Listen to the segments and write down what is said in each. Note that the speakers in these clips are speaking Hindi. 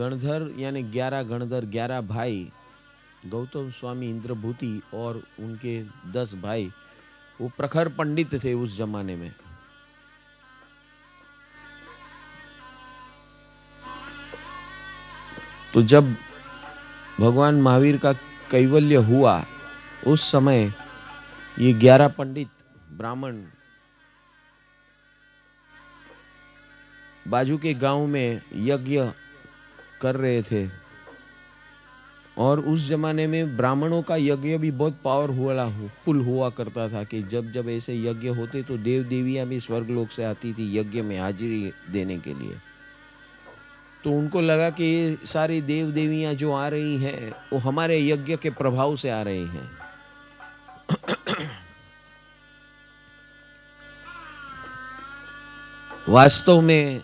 गणधर यानी 11 गणधर, 11 भाई, गौतम स्वामी, इंद्रभूति और उनके 10 भाई, वो प्रखर पंडित थे उस जमाने में। तो जब भगवान महावीर का कैवल्य हुआ, उस समय ये 11 पंडित ब्राह्मण बाजू के गांव में यज्ञ कर रहे थे। और उस जमाने में ब्राह्मणों का यज्ञ भी बहुत पावरफुल हुआ करता था कि जब जब ऐसे यज्ञ होते तो देव देवियां भी स्वर्गलोक से आती थी यज्ञ में हाजिरी देने के लिए। तो उनको लगा कि ये सारी देव देवियां जो आ रही हैं वो हमारे यज्ञ के प्रभाव से आ रही हैं। वास्तव में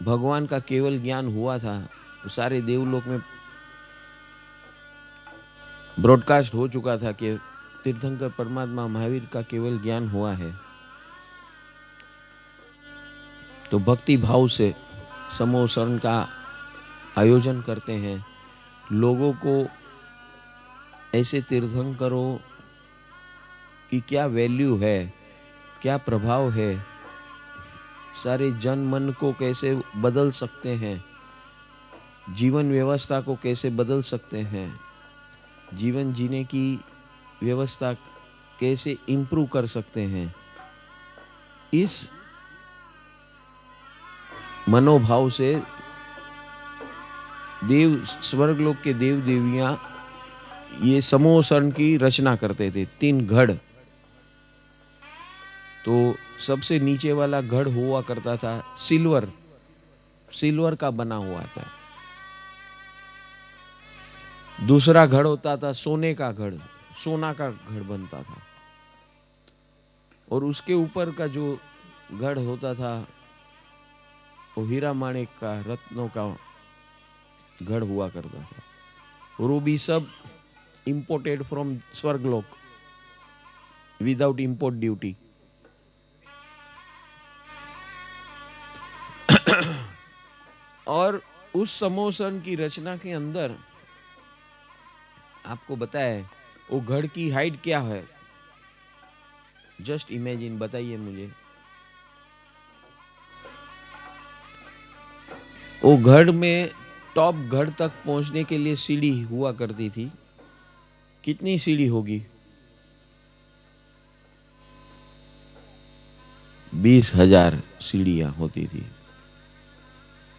भगवान का केवल ज्ञान हुआ था तो सारे देवलोक में ब्रॉडकास्ट हो चुका था कि तीर्थंकर परमात्मा महावीर का केवल ज्ञान हुआ है। तो भक्ति भाव से समूह शरण का आयोजन करते हैं, लोगों को ऐसे तीर्थंकरों की क्या वैल्यू है, क्या प्रभाव है, सारे जन मन को कैसे बदल सकते हैं, जीवन व्यवस्था को कैसे बदल सकते हैं, जीवन जीने की व्यवस्था कैसे इंप्रूव कर सकते हैं, इस मनोभाव से देव स्वर्गलोक के देव देवियां ये समूह शरण की रचना करते थे। 3 गढ़। तो सबसे नीचे वाला गढ़ हुआ करता था सिल्वर का बना हुआ था। दूसरा गढ़ होता था सोने का गढ़, सोना का गढ़ बनता था। और उसके ऊपर का जो गढ़ होता था वो हीरा माणिक का, रत्नों का गढ़ हुआ करता था। और वो भी सब इंपोर्टेड फ्रॉम स्वर्गलोक विदाउट इंपोर्ट ड्यूटी। और उस समोसन की रचना के अंदर आपको बताए वो गढ़ की हाइट क्या है, जस्ट इमेजिन, बताइए मुझे। वो गढ़ में टॉप गढ़ तक पहुंचने के लिए सीढ़ी हुआ करती थी। कितनी सीढ़ी होगी? 20,000 सीढ़ियां होती थी।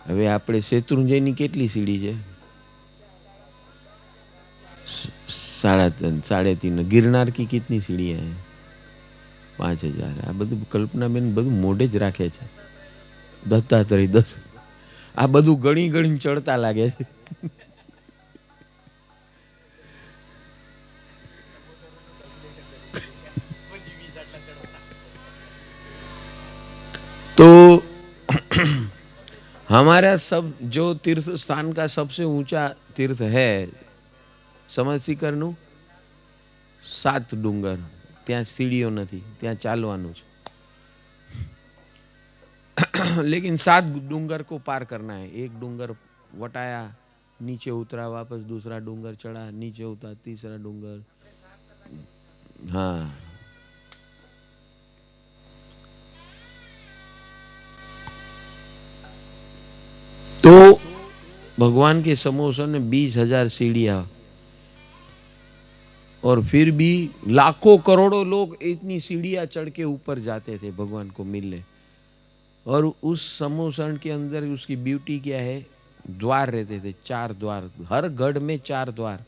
હવે આપણે શેત્રુંજયની કેટલી सीढ़ी છે? 3.5 3.5। गिरनार की कितनी सीढ़ियां है? 5,000। આ બધું કલ્પનાબેન બધું મોઢે જ રાખે છે। દત્તાત્રેય 10। આ બધું ગણી ગણી ચડતા લાગે છે। तो हमारा सब जो तीर्थ स्थान का सबसे ऊंचा तीर्थ है समरसीकरનું 7 ડુંગર। ત્યાં सीढ़ियों નથી, ત્યાં ચાલવાનું છે। लेकिन 7 डूंगर को पार करना है। एक डूंगर वटाया, नीचे उतरा, वापस दूसरा डूंगर चढ़ा, नीचे उतरा, तीसरा डूंगर। हाँ, तो भगवान के समोसन में 20,000 सीढ़ियां और फिर भी लाखों करोड़ों लोग इतनी सीढ़ियां चढ़ के ऊपर जाते थे भगवान को मिलने। और उस समोसन के अंदर उसकी ब्यूटी क्या है, द्वार रहते थे, 4 द्वार। हर गढ़ में 4 द्वार,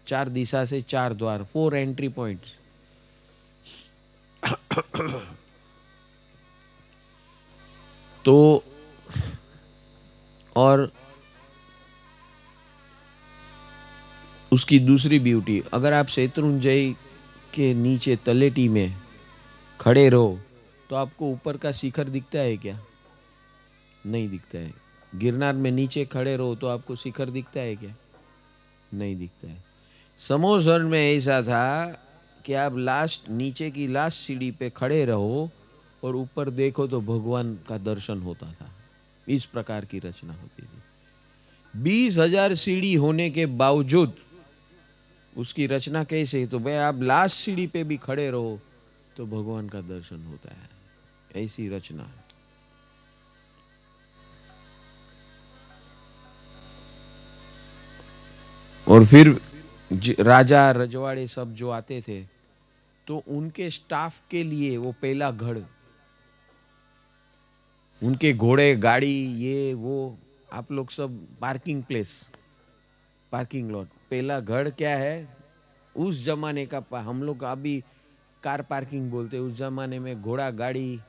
4 दिशा से 4 द्वार, 4 एंट्री पॉइंट्स। तो और उसकी दूसरी ब्यूटी, अगर आप शत्रुंजय के नीचे तलेटी में खड़े रहो तो आपको ऊपर का शिखर दिखता है क्या? नहीं दिखता है। गिरनार में नीचे खड़े रहो तो आपको शिखर दिखता है क्या? नहीं दिखता है। समोसन में ऐसा था कि आप नीचे की लास्ट सीढ़ी पे खड़े रहो और ऊपर देखो तो भगवान का दर्शन होता था। इस प्रकार की रचना होती थी। 20,000 सीढ़ी होने के बावजूद उसकी रचना कैसे, तो भाई आप लास्ट सीढ़ी पे भी खड़े रहो तो भगवान का दर्शन होता है, ऐसी रचना है। और फिर राजा रजवाड़े सब जो आते थे तो उनके स्टाफ के लिए वो पहला गढ़, उनके घोड़े गाड़ी ये वो, आप लोग सब पार्किंग प्लेस, पार्किंग लॉट, पहला गढ़ क्या है उस जमाने का, हम लोग अभी कार पार्किंग बोलते, उस जमाने में घोड़ा गाड़ी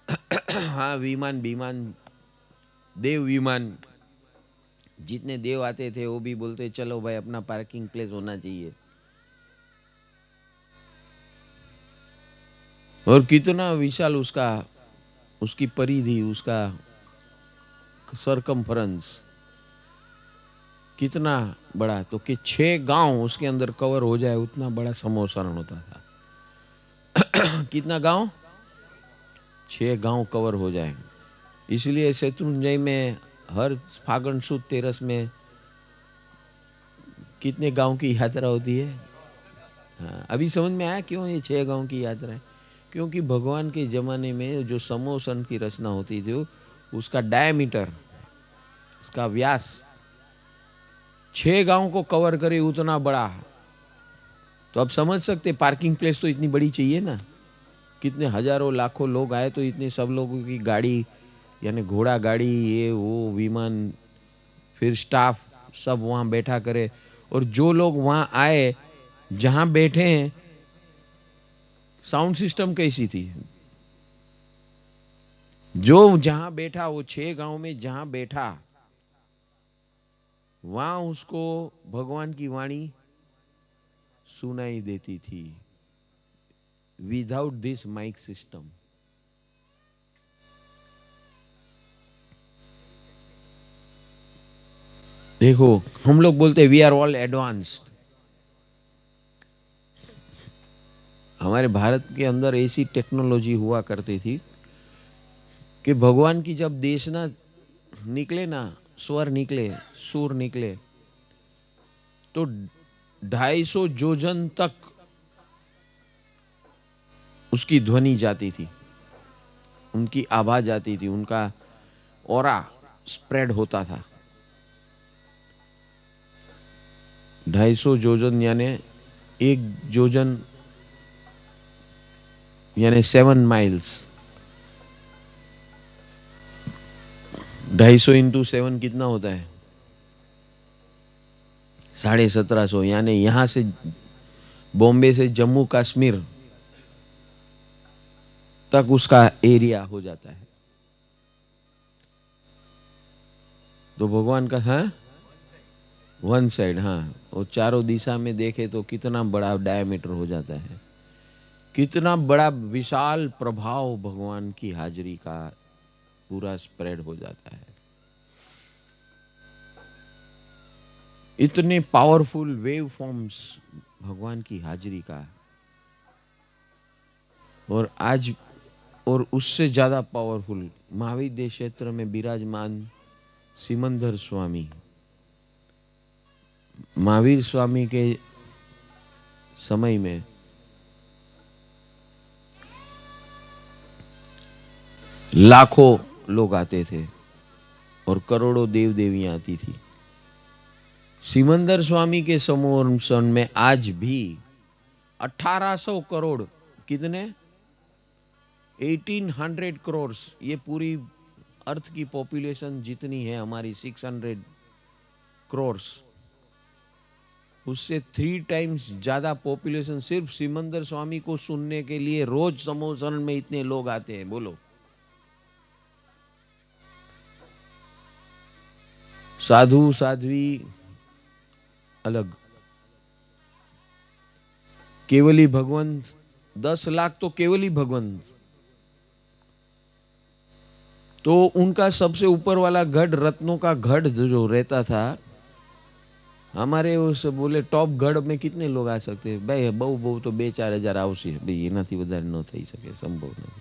हाँ विमान विमान, देव विमान, जितने देव आते थे वो भी बोलते चलो भाई अपना पार्किंग प्लेस होना चाहिए। और कितना विशाल उसका, उसकी परिधि, उसका सरकमफ्रेंस कितना बड़ा, तो कि 6 गांव उसके अंदर कवर हो जाए उतना बड़ा समोसरण होता था। कितना गांव, 6 गांव कवर हो जाए। इसलिए शत्रुंजय में हर फागुन सुद तेरस में कितने गांव की यात्रा होती है। हाँ, अभी समझ में आया क्यों ये 6 गांव की यात्रा है, क्योंकि भगवान के जमाने में जो समोसन की रचना होती थी उसका डायमीटर, उसका व्यास 6 गांव को कवर करे उतना बड़ा। तो अब समझ सकते पार्किंग प्लेस तो इतनी बड़ी चाहिए ना, कितने हजारों लाखों लोग आए तो इतने सब लोगों की गाड़ी यानी घोड़ा गाड़ी ये वो विमान, फिर स्टाफ सब वहां बैठा करे। और जो लोग वहां आए जहां बैठे हैं साउंड सिस्टम कैसी थी, जो जहां बैठा वो 6 गांव में जहां बैठा वहां उसको भगवान की वाणी सुनाई देती थी विदाउट दिस माइक सिस्टम। देखो हम लोग बोलते वी आर ऑल एडवांस्ड, हमारे भारत के अंदर ऐसी टेक्नोलॉजी हुआ करती थी कि भगवान की जब देशना निकले ना, स्वर निकले, सुर निकले, तो 250 जोजन तक उसकी ध्वनि जाती थी, उनकी आवाज आती थी, उनका ऑरा स्प्रेड होता था। 250 जोजन यानी 1 जोजन यानी 7 माइल्स, 250 इंटू 7 कितना होता है 1750, यानी यहां से बॉम्बे से जम्मू कश्मीर तक उसका एरिया हो जाता है। तो भगवान का हाँ वन साइड, हाँ, और चारों दिशा में देखे तो कितना बड़ा डायमीटर हो जाता है, कितना बड़ा विशाल प्रभाव भगवान की हाजिरी का पूरा स्प्रेड हो जाता है। इतने पावरफुल वेव फॉर्म्स भगवान की हाजिरी का, और आज और उससे ज्यादा पावरफुल महावीर क्षेत्र में विराजमान सिमंदर स्वामी, महावीर स्वामी के समय में लाखों लोग आते थे और करोड़ों देव देवियां आती थी। सिमंदर स्वामी के समोसन में आज भी 1800 करोड़, कितने 1800 करोड़, ये पूरी अर्थ की पॉपुलेशन जितनी है हमारी 600 करोड़, उससे 3 टाइम्स ज्यादा पॉपुलेशन सिर्फ सिमंदर स्वामी को सुनने के लिए रोज समोसन में इतने लोग आते हैं। बोलो, साधु साध्वी अलग, केवली भगवंत 10 लाख तो केवली भगवंत, तो उनका सबसे ऊपर वाला गढ़ रत्नों का गढ़ जो रहता था, हमारे उस बोले टॉप गढ़ में कितने लोग आ सकते भाई, बहु बहु तो 2-4 હજાર આવશે ભાઈ, એનાથી વધારે ન થઈ શકે, સંભવ નથી।